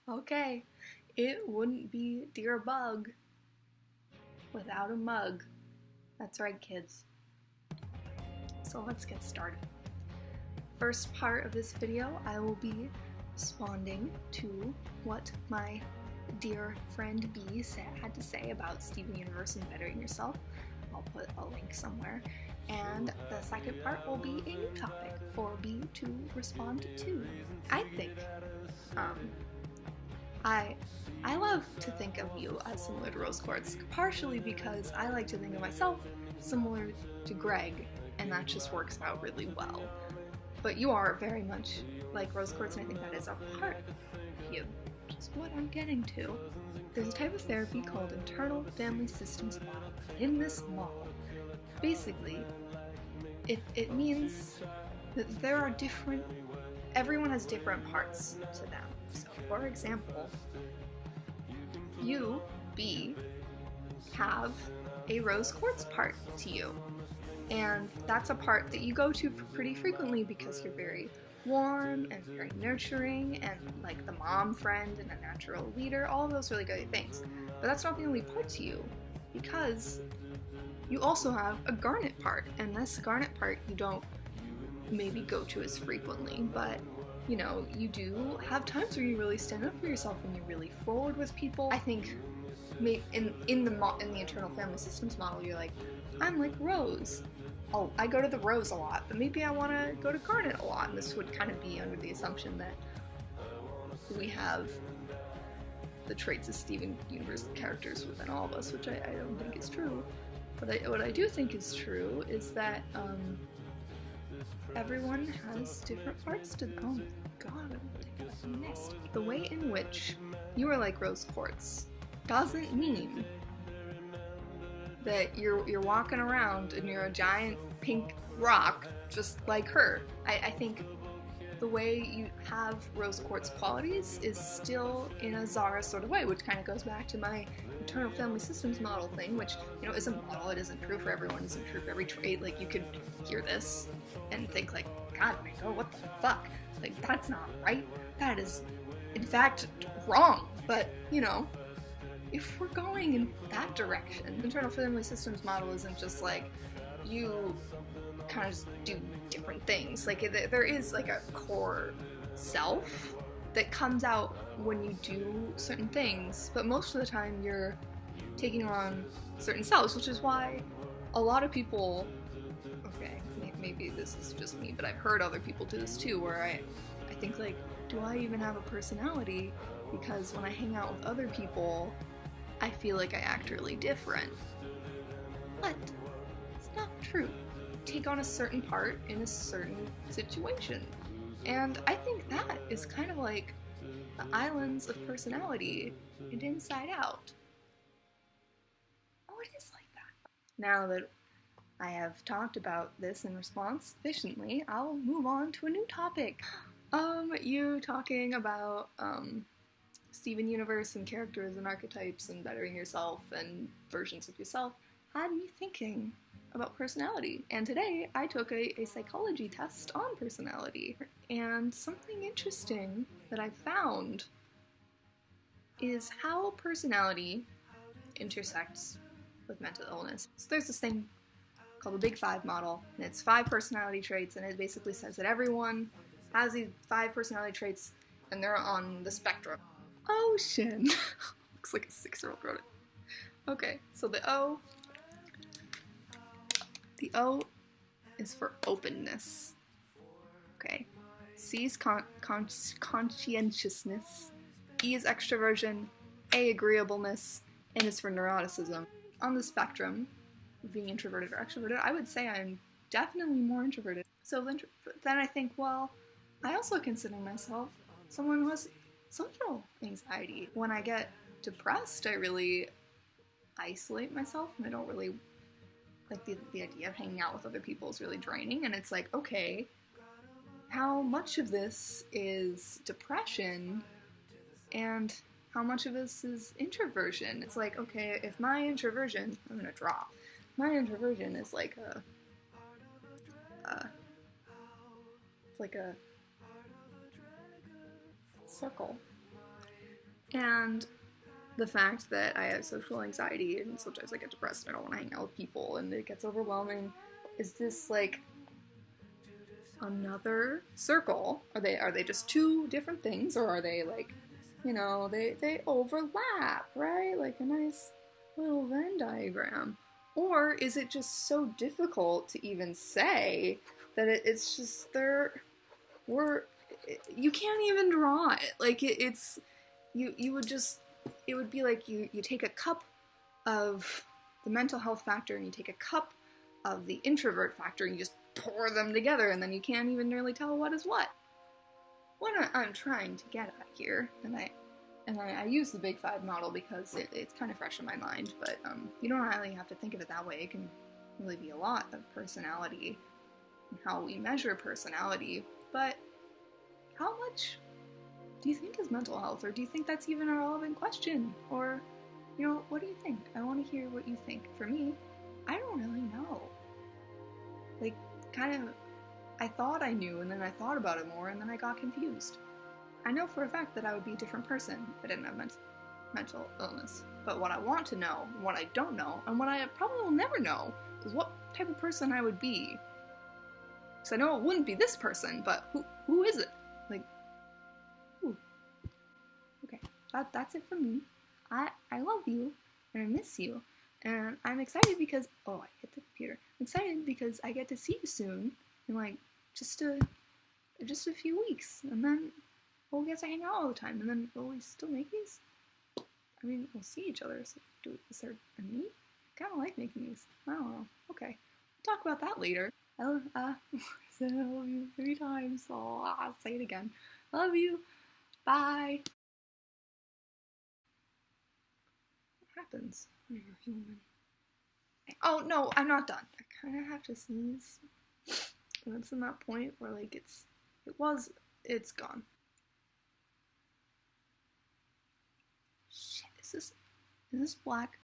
Okay, it wouldn't be Dear Bug without a mug. That's right, kids. So let's get started. First part of this video, I will be responding to what my dear friend B had to say about Steven Universe and bettering yourself. I'll put a link somewhere. And the second part will be a new topic for B to respond to. I think, I love to think of you as similar to Rose Quartz, partially because I like to think of myself similar to Greg, and that just works out really well. But you are very much like Rose Quartz, and I think that is a part of you, which is what I'm getting to. There's a type of therapy called internal family systems model. In this model, basically, it means that there are everyone has different parts to them. So, for example, you, B, have a Rose Quartz part to you. And that's a part that you go to pretty frequently because you're very warm and very nurturing and like the mom friend and a natural leader, all of those really good things. But that's not the only part to you, because you also have a Garnet part, and this Garnet part you don't maybe go to as frequently, but you know, you do have times where you really stand up for yourself and you're really forward with people. I think in the internal family systems model, you're like, I'm like Rose. Oh, I go to the Rose a lot, but maybe I want to go to Garnet a lot, and this would kind of be under the assumption that we have the traits of Steven Universe characters within all of us, which I don't think is true. But what I do think is true is that everyone has different parts to them. Oh god, I missed. The way in which you are like Rose Quartz doesn't mean that you're walking around and you're a giant pink rock just like her. I think the way you have Rose Quartz qualities is still in a Zara sort of way, which kind of goes back to my internal family systems model thing, which, you know, is a model. It isn't true for everyone. It isn't true for every trait. Like, you could hear this and think like, God, Mango, what the fuck? Like, that's not right. That is, in fact, wrong. But, you know, if we're going in that direction, internal family systems model isn't just like you kind of just do different things. Like, there is like a core self that comes out when you do certain things, but most of the time you're taking on certain selves, which is why a lot of people, okay, maybe this is just me, but I've heard other people do this too, where I think like, do I even have a personality? Because when I hang out with other people, I feel like I act really different. But it's not true. Take on a certain part in a certain situation. And I think that is kind of like the islands of personality and Inside Out. Oh, it is like that. Now that I have talked about this in response sufficiently, I'll move on to a new topic. You talking about, Steven Universe and characters and archetypes and bettering yourself and versions of yourself had me thinking about personality. And today I took a psychology test on personality. And something interesting that I found is how personality intersects with mental illness. So there's this thing called the Big Five model, and it's 5 personality traits, and it basically says that everyone has these 5 personality traits and they're on the spectrum. Ocean. Looks like a 6-year-old wrote it. Okay, so the O is for openness. Okay. C is conscientiousness. E is extroversion. A, agreeableness. N is for neuroticism. On the spectrum, being introverted or extroverted, I would say I'm definitely more introverted. So then I think, well, I also consider myself someone who has social anxiety. When I get depressed, I really isolate myself, and I don't really like the idea of hanging out with other people is really draining. And it's like, okay, how much of this is depression and how much of this is introversion? It's like, okay, if my introversion, I'm gonna drop, my introversion is like it's like a circle. And the fact that I have social anxiety and sometimes I get depressed and I don't want to hang out with people and it gets overwhelming. Is this like another circle? Are they just two different things, or are they like, they overlap, right? Like a nice little Venn diagram. Or is it just so difficult to even say that it's just you can't even draw it. Like it's you would just, it would be like you take a cup of the mental health factor and you take a cup of the introvert factor and you just pour them together and then you can't even really tell what is what. What I'm trying to get at here, and I use the Big Five model because it's kind of fresh in my mind, but you don't really have to think of it that way. It can really be a lot of personality and how we measure personality, but how much do you think is mental health, or do you think that's even a relevant question? Or, what do you think? I want to hear what you think. For me, I don't really know. Like, kind of, I thought I knew, and then I thought about it more, and then I got confused. I know for a fact that I would be a different person if I didn't have mental illness. But what I want to know, and what I don't know, and what I probably will never know, is what type of person I would be. Because I know it wouldn't be this person, but who is it? Like, who? Okay, that's it from me. I love you, and I miss you, and I'm excited because, oh, I hit the computer. I'm excited because I get to see you soon, in like, just a few weeks, and then we'll get to hang out all the time, and then will we still make these? I mean, we'll see each other, so is there a need? I kind of like making these. I don't know. Okay. We'll talk about that later. I said I love you 3 times, so I'll say it again. I love you. Bye. What happens when you're human? Oh, no, I'm not done. I kind of have to sneeze. And it's in that point where, like, it's gone. Shit, is this black?